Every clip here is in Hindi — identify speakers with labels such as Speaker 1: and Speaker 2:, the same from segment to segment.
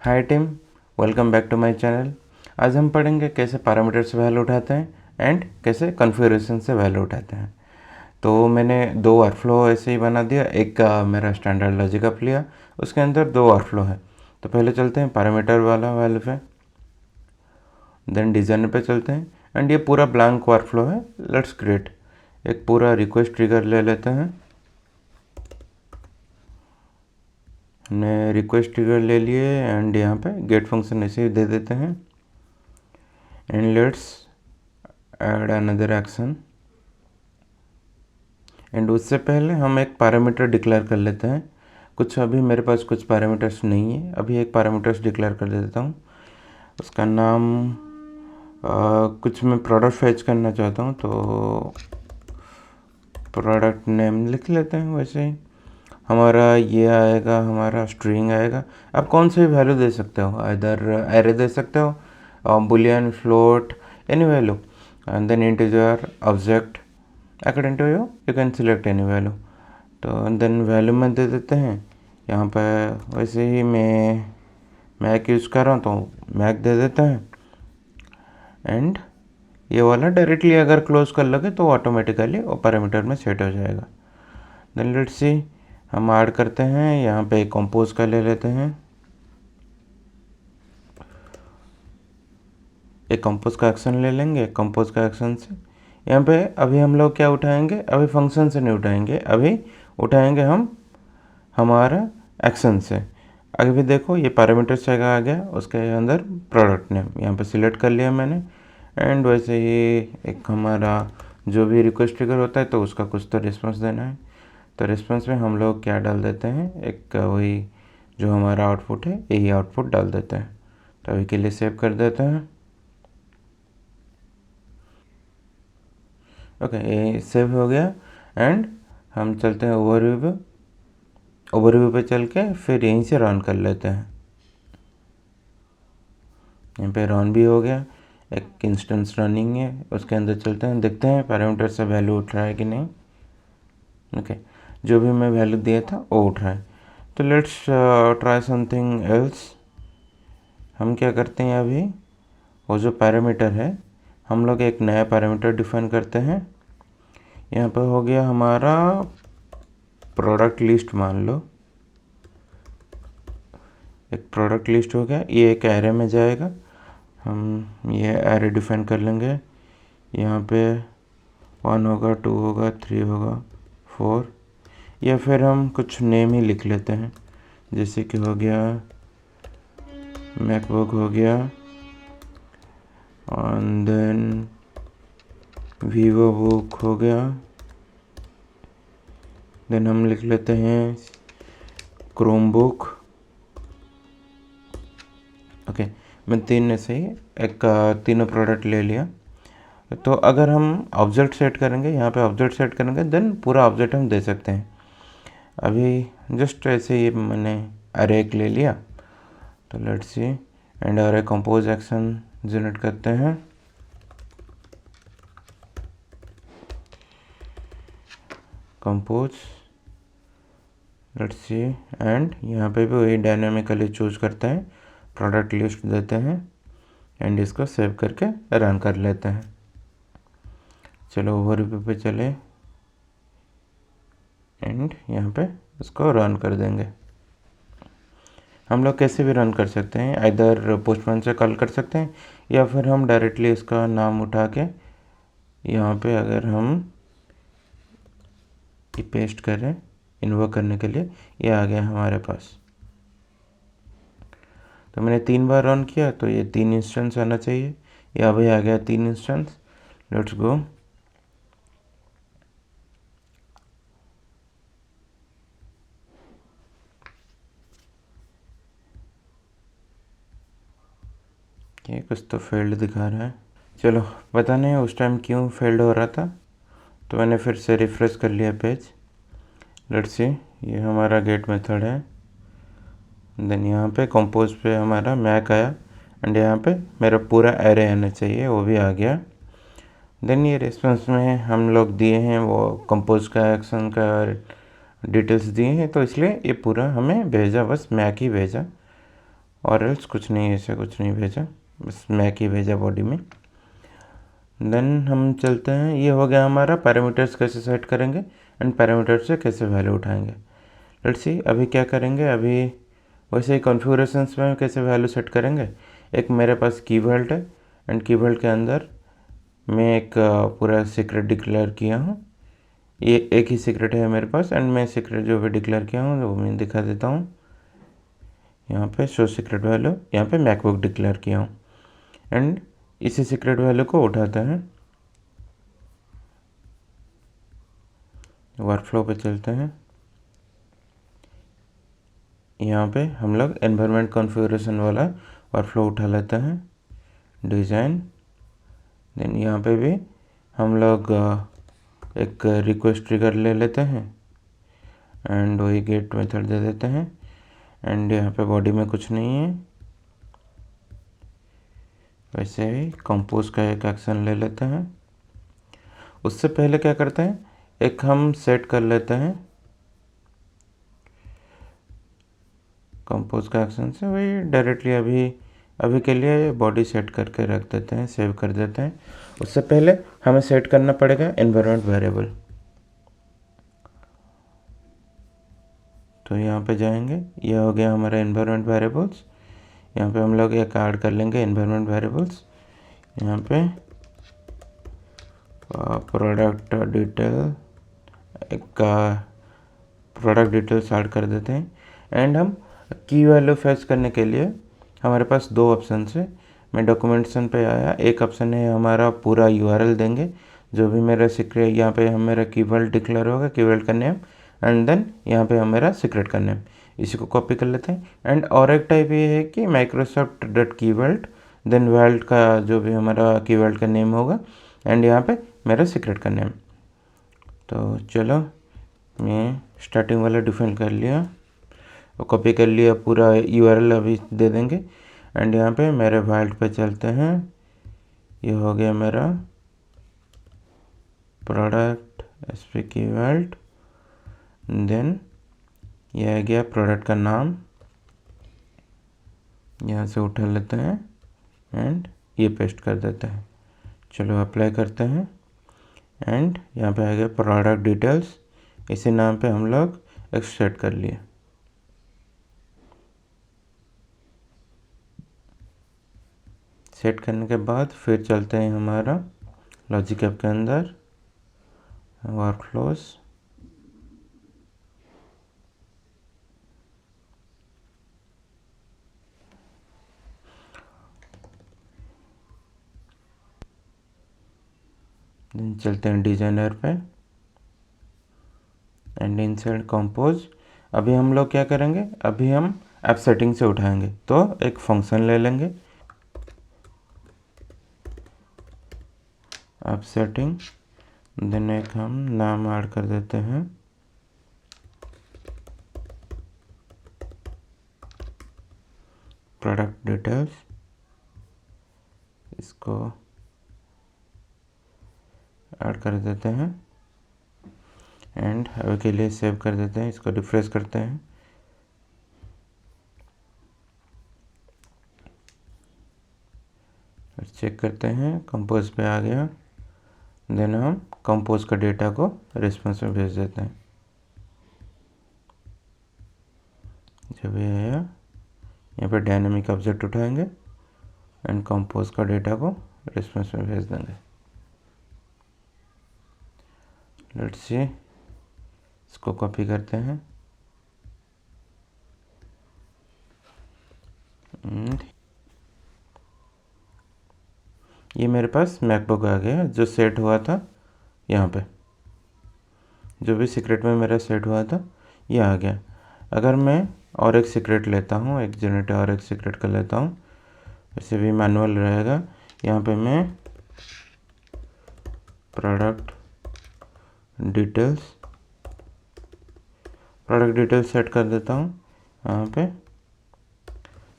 Speaker 1: Hi team, welcome back to my channel. आज हम पढ़ेंगे कैसे पैरामीटर से वैल्यू उठाते हैं एंड कैसे कॉन्फ़िगरेशन से वैल्यू उठाते हैं। तो मैंने दो वर्कफ्लो ऐसे ही बना दिया। एक मेरा स्टैंडर्ड लॉजिक ऐप लिया, उसके अंदर दो वर्कफ्लो है। तो पहले चलते हैं पैरामीटर वाला वैल्यू पे, देन डिज़ाइन पे चलते हैं एंड ये पूरा ब्लैंक वर्कफ्लो है। लेट्स क्रिएट एक पूरा रिक्वेस्ट ट्रिगर ले लेते हैं। हमने रिक्वेस्ट ट्रिगर ले लिए एंड यहाँ पे गेट फंक्शन ऐसे ही दे देते हैं and let's add another action. And उससे पहले हम एक पैरामीटर डिक्लेयर कर लेते हैं। अभी मेरे पास कुछ पैरामीटर्स नहीं है, अभी एक पैरामीटर्स डिक्लेयर कर देता हूँ। उसका नाम कुछ मैं प्रोडक्ट फेच करना चाहता हूँ, तो प्रोडक्ट नेम लिख लेते हैं। वैसे ही हमारा ये आएगा, हमारा स्ट्रिंग आएगा। आप कौन सी वैल्यू दे सकते हो, इधर एरे दे सकते हो, boolean, float, any value, and then integer, object, according to you can select any value. तो देन वैल्यू में दे देते हैं। यहाँ पे वैसे ही मैं मैक यूज़ कर रहा हूँ तो मैक दे देते हैं एंड ये वाला डायरेक्टली अगर क्लोज कर लोगे तो ऑटोमेटिकली वो पैरामीटर में सेट हो जाएगा। देन लेट्स सी, हम ऐड करते हैं। यहाँ पे कंपोज का ले लेते हैं, एक कंपोज का एक्शन ले लेंगे। कंपोज का एक्शन से यहाँ पे अभी हम लोग क्या उठाएंगे, अभी फंक्शन से नहीं उठाएंगे, अभी उठाएंगे हम हमारा एक्शन से। अभी देखो ये पैरामीटर से आ गया, उसके अंदर प्रोडक्ट नेम यहाँ पे सिलेक्ट कर लिया मैंने। एंड वैसे ही एक हमारा जो भी रिक्वेस्ट ट्रिगर होता है तो उसका कुछ तो रिस्पॉन्स देना है। तो रिस्पॉन्स में हम लोग क्या डाल देते हैं, एक वही जो हमारा आउटपुट है यही आउटपुट डाल देते हैं। तो अभी के लिए सेव कर देते हैं। ओके, ये सेव हो गया एंड हम चलते हैं ओवरव्यू पे। ओवरव्यू पे चल के फिर यहीं से रन कर लेते हैं। यहाँ पे रन भी हो गया, एक इंस्टेंस रनिंग है। उसके अंदर चलते हैं, देखते हैं पैरामीटर से वैल्यू उठ रहा है कि नहीं। ओके, जो भी मैं वैल्यू दिया था वो उठ रहा है। तो लेट्स ट्राई समथिंग एल्स। हम क्या करते हैं, अभी वो जो पैरामीटर है हम लोग एक नया पैरामीटर डिफाइन करते हैं। यहाँ पे हो गया हमारा प्रोडक्ट लिस्ट, मान लो एक प्रोडक्ट लिस्ट हो गया। ये एक एरे में जाएगा, हम ये एरे डिफाइन कर लेंगे। यहाँ पे 1 होगा, 2 होगा, 3 होगा, 4, या फिर हम कुछ नेम ही लिख लेते हैं, जैसे कि हो गया मैकबुक हो गया, एंड देन वीवो बुक हो गया। देन हम लिख लेते हैं क्रोम बुक। ओके, मैं तीन से ही एक तीनों प्रोडक्ट ले लिया। तो अगर हम ऑब्जेक्ट सेट करेंगे, यहाँ पे ऑब्जेक्ट सेट करेंगे, देन पूरा ऑब्जेक्ट हम दे सकते हैं। अभी जस्ट ऐसे ही मैंने अरे एक ले लिया। तो लेट्स सी, एंड अरे कंपोज एक्शन जनरेट करते हैं। कंपोज, लेट्स सी, एंड यहाँ पे भी वही डायनामिकली चूज करते हैं, प्रोडक्ट लिस्ट देते हैं एंड इसको सेव करके रन कर लेते हैं। चलो ओवरव्यू पे चले एंड यहाँ पे इसको रन कर देंगे। हम लोग कैसे भी रन कर सकते हैं, इधर पोस्टमैन से कॉल कर सकते हैं या फिर हम डायरेक्टली इसका नाम उठा के यहाँ पे अगर हम ये पेस्ट करें इन्वोक करने के लिए, ये आ गया हमारे पास। तो मैंने 3 बार रन किया तो ये 3 इंस्टेंस आना चाहिए। ये अभी आ गया 3 इंस्टेंस। Let's go. ये कुछ तो फेल्ड दिखा रहा है, चलो पता नहीं उस टाइम क्यों फेल्ड हो रहा था। तो मैंने फिर से रिफ्रेश कर लिया पेज। लेट्स सी, ये हमारा गेट मेथड है। देन यहाँ पे कंपोज पे हमारा मैक आया एंड यहाँ पे मेरा पूरा एरे आना चाहिए, वो भी आ गया। देन ये रिस्पॉन्स में हम लोग दिए हैं वो कंपोज का एक्शन का डिटेल्स दिए हैं, तो इसलिए ये पूरा हमें भेजा, बस मैक ही भेजा और एल्स कुछ नहीं, ऐसा कुछ नहीं भेजा, बस मैक ही भेजा बॉडी में। देन हम चलते हैं, ये हो गया हमारा पैरामीटर्स कैसे सेट करेंगे एंड पैरामीटर से कैसे वैल्यू उठाएंगे। लेट्स सी अभी क्या करेंगे, अभी वैसे ही कॉन्फ़िगरेशंस में कैसे वैल्यू सेट करेंगे। एक मेरे पास की वैल्ट है एंड की वैल्ट के अंदर मैं एक पूरा सीक्रेट डिक्लेयर किया हूँ। ये एक ही सीक्रेट है मेरे पास एंड मैं सीक्रेट जो भी डिक्लेयर किया हूँ वो मैं दिखा देता हूँ। यहाँ पे शो सीक्रेट वैल्यू, यहाँ पे मैकबुक डिक्लेयर किया हूँ एंड इसी सीक्रेट वैल्यू को उठाते हैं। वर्कफ्लो पे चलते हैं, यहाँ पे हम लोग एनवायरनमेंट कॉन्फ़िगरेशन वाला वर्कफ्लो उठा लेते हैं, डिज़ाइन। देन यहाँ पे भी हम लोग एक रिक्वेस्ट ट्रिगर ले लेते हैं एंड वही गेट मेथड दे देते हैं एंड यहाँ पे बॉडी में कुछ नहीं है। वैसे ही कंपोज का एक एक्शन ले लेते हैं। उससे पहले क्या करते हैं, एक हम सेट कर लेते हैं कंपोज का एक्शन से, वही डायरेक्टली अभी के लिए बॉडी सेट करके रख देते हैं, सेव कर देते हैं। उससे पहले हमें सेट करना पड़ेगा एनवायरनमेंट वेरिएबल। तो यहाँ पे जाएंगे, यह हो गया हमारा एनवायरनमेंट वेरिएबल्स। यहाँ पे हम लोग एक ऐड कर लेंगे एनवायरनमेंट वेरिएबल्स। यहाँ पे प्रोडक्ट डिटेल, एक प्रोडक्ट डिटेल्स ऐड कर देते हैं एंड हम की वैल्यू फेच करने के लिए हमारे पास दो ऑप्शन है। मैं डॉक्यूमेंटेशन पे आया, एक ऑप्शन है हमारा पूरा यूआरएल देंगे, जो भी मेरा सीक्रेट, यहाँ पे हम मेरा कीवर्ड डिक्लेयर होगा, कीवर्ड का नेम एंड देन यहाँ पे हम मेरा सीक्रेट का नेम, इसी को कॉपी कर लेते हैं। एंड और एक टाइप ये है कि Microsoft dot keyword then world का जो भी हमारा कीवर्ड का नेम होगा एंड यहाँ पे मेरा सीक्रेट का नेम। तो चलो मैं स्टार्टिंग वाला डिफाइन कर लिया, कॉपी कर लिया, पूरा यूआरएल अभी दे देंगे एंड यहाँ पे मेरे वाइल्ड पे चलते हैं। ये हो गया मेरा प्रोडक्ट एसपी की वाइल्ड, देन ये आ गया प्रोडक्ट का नाम, यहाँ से उठा लेते हैं एंड ये पेस्ट कर देते हैं। चलो अप्लाई करते हैं एंड यहाँ पे आ गया प्रोडक्ट डिटेल्स, इसी नाम पे हम लोग एक सेट कर लिए। सेट करने के बाद फिर चलते हैं हमारा लॉजिक ऐप के अंदर, वर्कफ्लोज। चलते हैं डिजाइनर पे एंड इनसाइड कंपोज। अभी हम लोग क्या करेंगे, अभी हम ऐप सेटिंग से उठाएंगे, तो एक फंक्शन ले लेंगे ऐप सेटिंग, देन एक हम नाम ऐड कर देते हैं प्रोडक्ट डिटेल्स, इसको ऐड कर देते हैं एंड अभी के लिए सेव कर देते हैं। इसको रिफ्रेश करते हैं, चेक करते हैं कंपोज पे आ गया, देन हम कंपोज का डेटा को रिस्पॉन्स में भेज देते हैं। जब ये आया, यहाँ पे डायनेमिक ऑब्जेक्ट उठाएंगे एंड कंपोज का डेटा को रिस्पॉन्स में भेज देंगे। लेट्स सी, इसको कॉपी करते हैं ये मेरे पास मैकबुक आ गया जो सेट हुआ था, यहाँ पे जो भी सीक्रेट में मेरा सेट हुआ था ये आ गया। अगर मैं और एक सीक्रेट लेता हूँ, एक जनरेटर और एक सीक्रेट कर लेता हूँ, वैसे भी मैनुअल रहेगा। यहाँ पे मैं प्रोडक्ट डिटेल्स सेट कर देता हूँ, यहाँ पे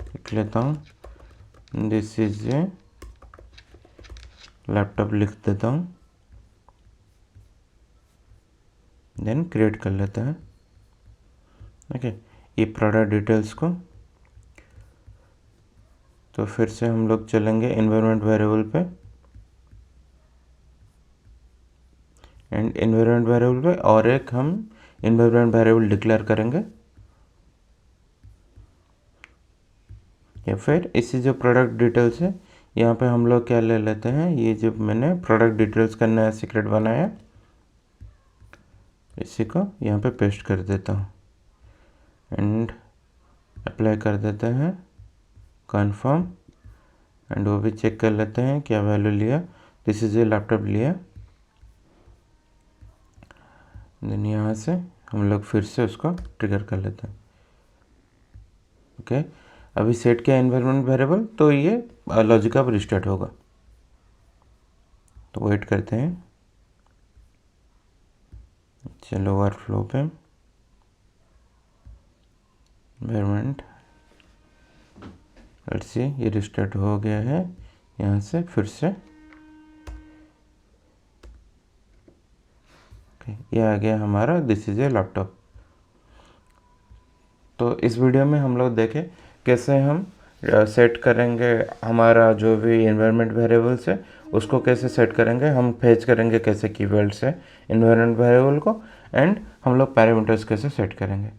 Speaker 1: लिख लेता हूँ दिस इज ए लैपटॉप, लिख देता हूँ, देन क्रिएट कर लेते हैं। ओके, ये प्रोडक्ट डिटेल्स को तो फिर से हम लोग चलेंगे एनवायरनमेंट वेरिएबल पे, एंड एनवायरनमेंट वेरिएबल पे और एक हम एनवायरनमेंट वेरिएबल डिक्लेयर करेंगे, या फिर इसी जो प्रोडक्ट डिटेल्स है यहाँ पे हम लोग क्या ले लेते हैं, ये जब मैंने प्रोडक्ट डिटेल्स का नया सीक्रेट बनाया इसी को यहाँ पे पेस्ट कर देता हूँ एंड अप्लाई कर देते हैं कन्फर्म, एंड वो भी चेक कर लेते हैं क्या वैल्यू लिया, दिस इज ए लैपटॉप लिया। देन यहाँ से हम लोग फिर से उसको ट्रिगर कर लेते हैं। ओके, अभी सेट किया एनवायरनमेंट वेरिएबल, तो ये लॉजिक अब रिस्टार्ट होगा, तो वेट करते हैं। चलो ओवरफ्लो पे एनवायरनमेंट, लेट्स सी ये रिस्टार्ट हो गया है। यहाँ से फिर से ये आ गया हमारा दिस इज ए लैपटॉप। तो इस वीडियो में हम लोग देखें कैसे हम सेट करेंगे हमारा जो भी एनवायरनमेंट वेरिएबल्स है उसको कैसे सेट करेंगे, हम फेच करेंगे कैसे कीवर्ड से एनवायरनमेंट वेरिएबल को, एंड हम लोग पैरामीटर्स कैसे सेट करेंगे।